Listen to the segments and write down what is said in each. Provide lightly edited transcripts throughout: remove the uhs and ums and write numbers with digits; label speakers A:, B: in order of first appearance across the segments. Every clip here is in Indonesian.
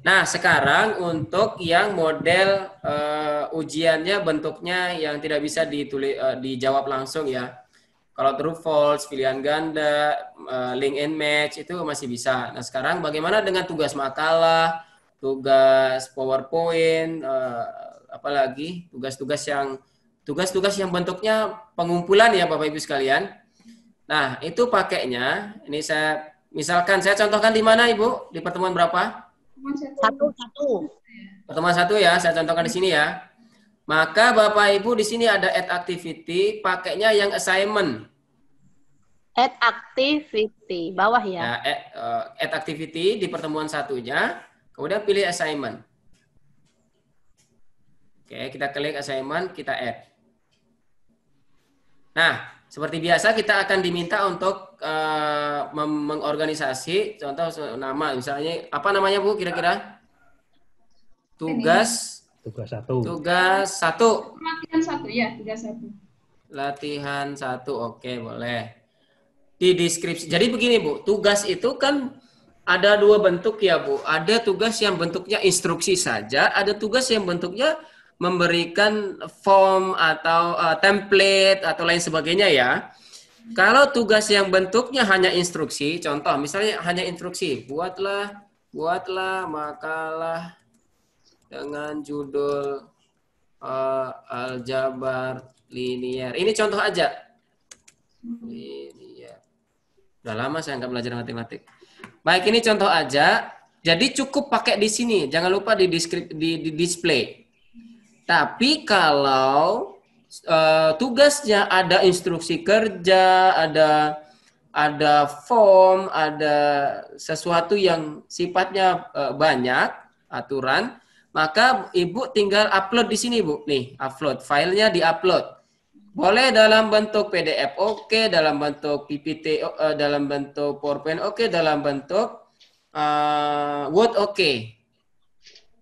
A: Nah, sekarang untuk yang model ujiannya bentuknya yang tidak bisa dijawab langsung ya. Kalau true false, pilihan ganda, link and match itu masih bisa. Nah, sekarang bagaimana dengan tugas makalah, tugas PowerPoint, apalagi tugas-tugas yang bentuknya pengumpulan ya Bapak Ibu sekalian. Nah, itu pakainya ini misalkan saya contohkan di mana Ibu? Di pertemuan berapa?
B: Satu.
A: Pertemuan 1 ya, saya contohkan di sini ya. Maka Bapak Ibu di sini ada add activity, pakainya yang assignment.
B: Add activity, bawah ya.
A: Ya, add activity di pertemuan satunya, kemudian pilih assignment. Oke, kita klik assignment, kita add. Nah, seperti biasa kita akan diminta untuk mengorganisasi, contoh nama, misalnya apa namanya Bu kira-kira? Tugas satu.
C: Latihan 1 ya, 31.
A: Latihan 1, oke boleh. Di deskripsi. Jadi begini Bu, tugas itu kan ada dua bentuk ya Bu. Ada tugas yang bentuknya instruksi saja, ada tugas yang bentuknya memberikan form atau template atau lain sebagainya ya. Kalau tugas yang bentuknya hanya instruksi, contoh misalnya hanya instruksi, buatlah makalah dengan judul aljabar linear. Ini contoh aja. Linear. Udah lama saya nggak belajar matematik. Baik, ini contoh aja. Jadi cukup pakai di sini. Jangan lupa di display. Tapi kalau tugasnya ada instruksi kerja, ada form, ada sesuatu yang sifatnya banyak aturan, maka Ibu tinggal upload di sini Bu. Nih, upload. Filenya di-upload. Boleh dalam bentuk PDF oke, dalam bentuk PPT, dalam bentuk PowerPoint oke, dalam bentuk Word oke.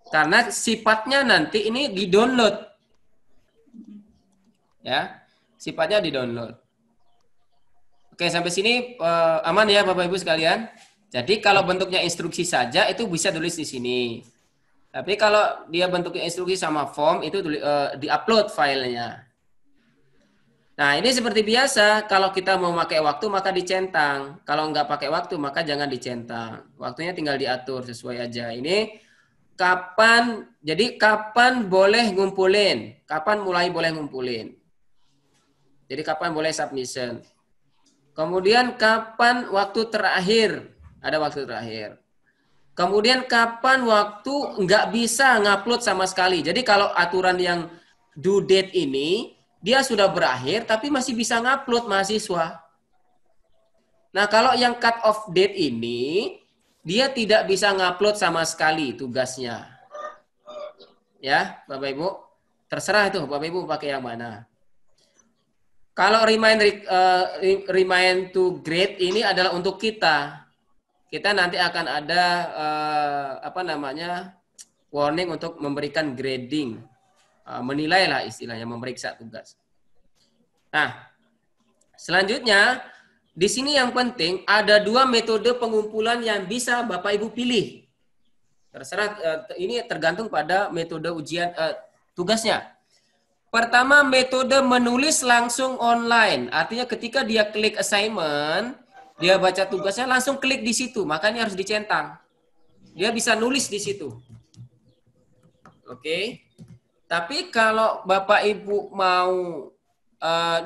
A: Karena sifatnya nanti ini di-download. Ya, sifatnya di-download. Oke, sampai sini aman ya Bapak Ibu sekalian. Jadi kalau bentuknya instruksi saja itu bisa tulis di sini. Tapi kalau dia bentuknya instruksi sama form itu di-upload filenya. Nah, ini seperti biasa, kalau kita mau pakai waktu maka dicentang. Kalau nggak pakai waktu maka jangan dicentang. Waktunya tinggal diatur sesuai aja. Ini kapan boleh ngumpulin? Kapan mulai boleh ngumpulin? Jadi kapan boleh submission? Kemudian kapan waktu terakhir? Ada waktu terakhir. Kemudian kapan waktu nggak bisa ngupload sama sekali? Jadi kalau aturan yang due date ini dia sudah berakhir tapi masih bisa ngupload mahasiswa. Nah, kalau yang cut off date ini dia tidak bisa ngupload sama sekali tugasnya. Ya, Bapak Ibu. Terserah itu Bapak Ibu pakai yang mana. Kalau remind to grade ini adalah untuk kita. Kita nanti akan ada warning untuk memberikan grading. Menilai lah istilahnya, memeriksa tugas. Nah, selanjutnya di sini yang penting ada dua metode pengumpulan yang bisa Bapak Ibu pilih. Terserah, ini tergantung pada metode ujian tugasnya. Pertama, metode menulis langsung online. Artinya ketika dia klik assignment, dia baca tugasnya langsung klik di situ. Makanya harus dicentang. Dia bisa nulis di situ. Oke. Tapi kalau Bapak Ibu mau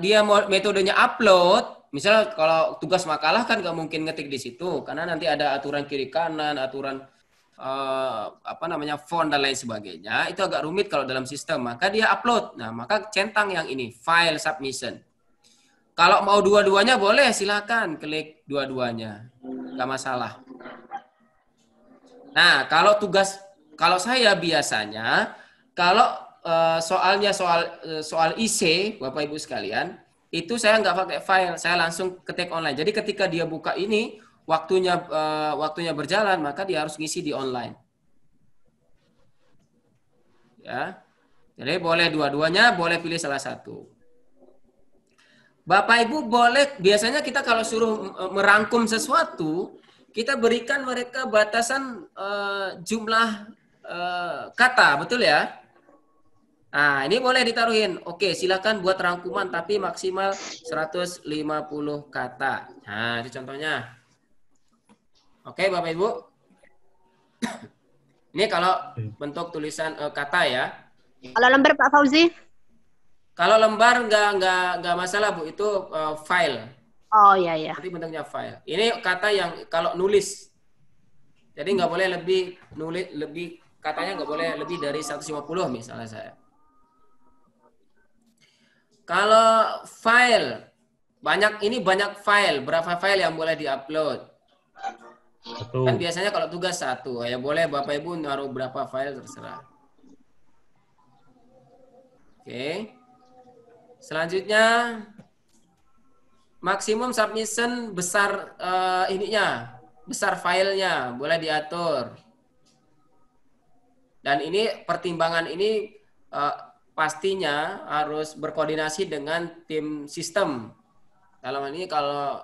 A: dia mau metodenya upload, misalnya kalau tugas makalah kan nggak mungkin ngetik di situ karena nanti ada aturan kiri kanan, aturan font dan lain sebagainya. Itu agak rumit kalau dalam sistem. Maka dia upload. Nah, maka centang yang ini, file submission. Kalau mau dua-duanya boleh, silakan klik dua-duanya. Nggak masalah. Nah, kalau saya biasanya kalau soalnya soal IC, Bapak Ibu sekalian, itu saya nggak pakai file, saya langsung ketik online. Jadi ketika dia buka ini, waktunya berjalan, maka dia harus ngisi di online. Ya, jadi boleh dua-duanya, boleh pilih salah satu. Bapak Ibu boleh, biasanya kita kalau suruh merangkum sesuatu, kita berikan mereka batasan jumlah kata, betul ya? Nah, ini boleh ditaruhin. Oke, silakan buat rangkuman tapi maksimal 150 kata. Nah, itu contohnya. Oke, Bapak Ibu. Ini kalau bentuk tulisan kata ya.
B: Kalau lembar Pak Fauzi?
A: Kalau lembar nggak masalah Bu, itu file.
B: Oh iya ya.
A: Nanti bentuknya file. Ini kata yang kalau nulis. Jadi nggak boleh lebih katanya nggak boleh lebih dari 150 misalnya saya. Kalau file banyak file. Berapa file yang boleh diupload? Kan biasanya kalau tugas 1, ya boleh Bapak Ibu naruh berapa file terserah. Oke. Selanjutnya maksimum submission besar besar filenya boleh diatur. Dan ini pertimbangan ini pastinya harus berkoordinasi dengan tim sistem. Dalam hal ini kalau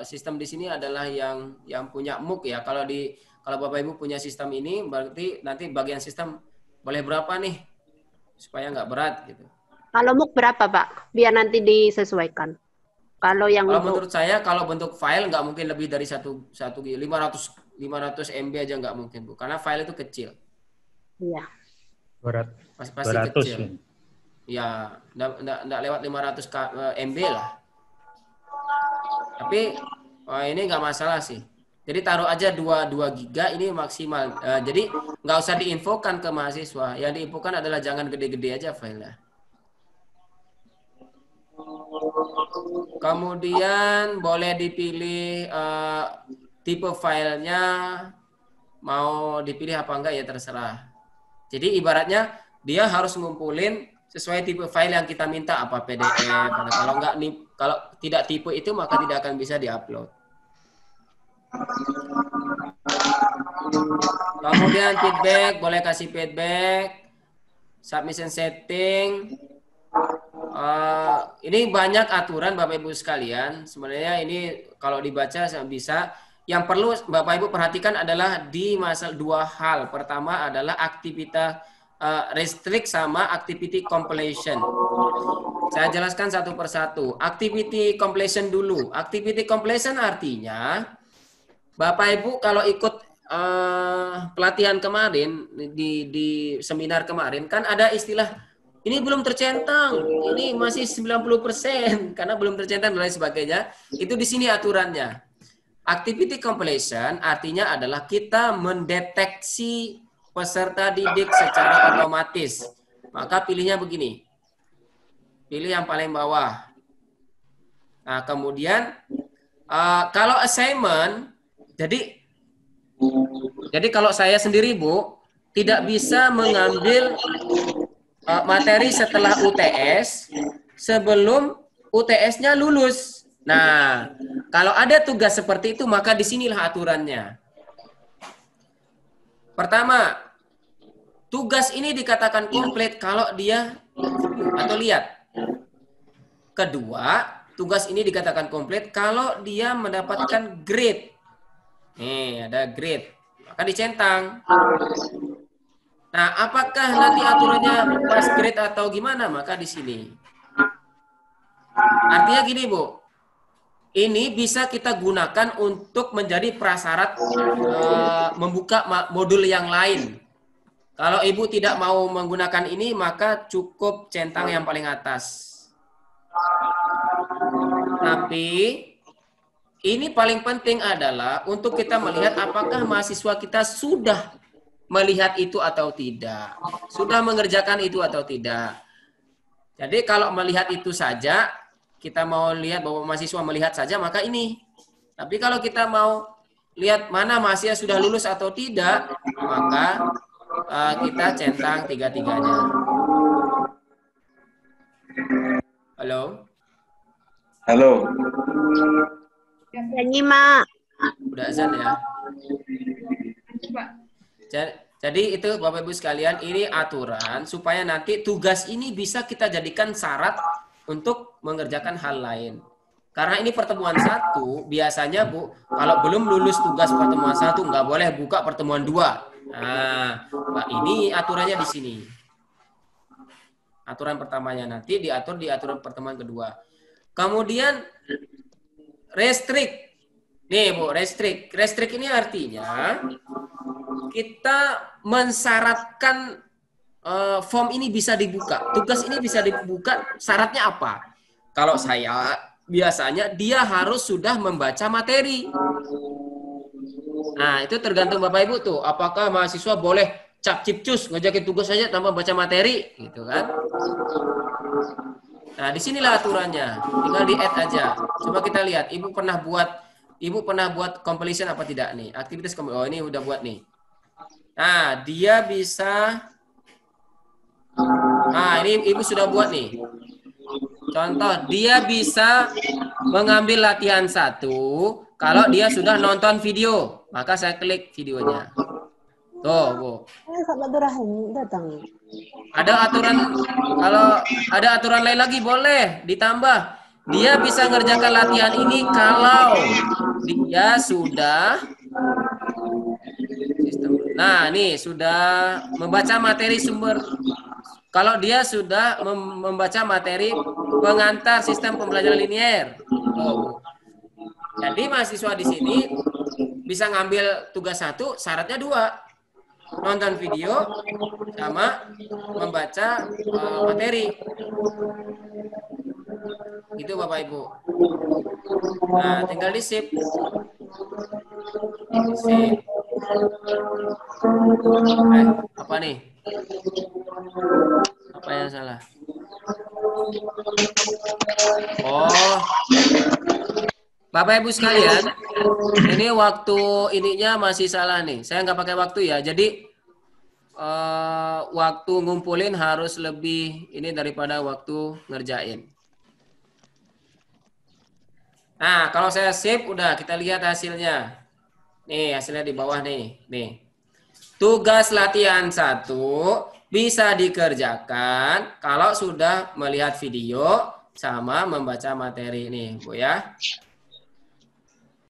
A: sistem di sini adalah yang punya MOOC ya. Kalau Bapak Ibu punya sistem ini berarti nanti bagian sistem boleh berapa nih supaya nggak berat gitu.
B: Kalau MOOC berapa Pak? Biar nanti disesuaikan. Kalau
A: menurut saya kalau bentuk file nggak mungkin lebih dari 500 MB aja nggak mungkin Bu, karena file itu kecil.
B: Iya.
A: Pasti kecil. Ya, nggak lewat 500 MB lah. Tapi ini nggak masalah sih. Jadi taruh aja 2 giga ini maksimal. Jadi nggak usah diinfokan ke mahasiswa. Yang diinfokan adalah jangan gede-gede aja filenya. Kemudian boleh dipilih tipe filenya, mau dipilih apa enggak ya terserah. Jadi ibaratnya dia harus ngumpulin sesuai tipe file yang kita minta, apa PDF. Kalau tidak tipe itu maka tidak akan bisa diupload. Kemudian feedback, boleh kasih feedback, submission setting. Ini banyak aturan Bapak Ibu sekalian. Sebenarnya ini kalau dibaca bisa. Yang perlu Bapak Ibu perhatikan adalah di masalah 2 hal. Pertama adalah aktivitas restrict sama activity completion. Saya jelaskan satu persatu. Activity completion dulu. Activity completion artinya Bapak Ibu kalau ikut pelatihan kemarin di seminar kemarin kan ada istilah ini belum tercentang, ini masih 90% karena belum tercentang dan lain sebagainya. Itu di sini aturannya. Activity completion artinya adalah kita mendeteksi peserta didik secara otomatis. Maka pilihnya begini. Pilih yang paling bawah. Nah, kemudian kalau assignment, jadi kalau saya sendiri Bu, tidak bisa mengambil materi setelah UTS sebelum UTS-nya lulus. Nah, kalau ada tugas seperti itu, maka disinilah aturannya. Pertama, tugas ini dikatakan komplit kalau dia atau lihat. Kedua, tugas ini dikatakan komplit kalau dia mendapatkan grade. Nih, ada grade. Maka dicentang. Nah, apakah nanti aturannya pas grade atau gimana? Maka di sini. Artinya gini, Bu. Ini bisa kita gunakan untuk menjadi prasyarat membuka modul yang lain. Kalau Ibu tidak mau menggunakan ini, maka cukup centang yang paling atas. Tapi ini paling penting adalah untuk kita melihat apakah mahasiswa kita sudah melihat itu atau tidak. Sudah mengerjakan itu atau tidak. Jadi kalau melihat itu saja, kita mau lihat bahwa mahasiswa melihat saja, maka ini. Tapi kalau kita mau lihat mana mahasiswa sudah lulus atau tidak, maka kita centang 3-3-nya. Halo?
C: Halo.
B: Ya, nyimak.
A: Udah azan ya? Jadi itu Bapak Ibu sekalian, ini aturan supaya nanti tugas ini bisa kita jadikan syarat untuk mengerjakan hal lain. Karena ini pertemuan 1, biasanya Bu, kalau belum lulus tugas pertemuan 1 nggak boleh buka pertemuan 2. Nah, ini aturannya di sini. Aturan pertamanya nanti diatur di aturan pertemuan kedua. Kemudian restrict. Nih Bu, restrict. Restrict ini artinya kita mensyaratkan form ini bisa dibuka. Tugas ini bisa dibuka, syaratnya apa? Kalau saya biasanya dia harus sudah membaca materi. Nah, itu tergantung Bapak Ibu tuh. Apakah mahasiswa boleh cap cip cus ngajakin tugas saja tanpa baca materi, gitu kan? Nah, disinilah aturannya. Tinggal di-add aja. Coba kita lihat. Ibu pernah buat completion apa tidak nih? Aktivitas oh ini udah buat nih. Nah, dia bisa. Nah, ini Ibu sudah buat nih. Contoh, dia bisa mengambil latihan 1 kalau dia sudah nonton video. Maka saya klik videonya. Tuh, Bu. Ada aturan, kalau ada aturan lain lagi boleh ditambah. Dia bisa ngerjakan latihan ini kalau dia sudah nah, nih sudah membaca materi sumber. Kalau dia sudah membaca materi pengantar sistem pembelajaran linear. Oh. Jadi mahasiswa di sini bisa ngambil tugas 1, syaratnya 2. Nonton video sama membaca materi. Gitu Bapak Ibu. Nah, tinggal di sip. Sip. Apa nih? Apa yang salah? Oh, Bapak Ibu sekalian, ini waktu ininya masih salah nih. Saya nggak pakai waktu ya. Jadi waktu ngumpulin harus lebih ini daripada waktu ngerjain. Nah, kalau saya save udah kita lihat hasilnya. Nih, hasilnya di bawah nih. Nih. Tugas latihan 1 bisa dikerjakan kalau sudah melihat video sama membaca materi nih, Bu ya.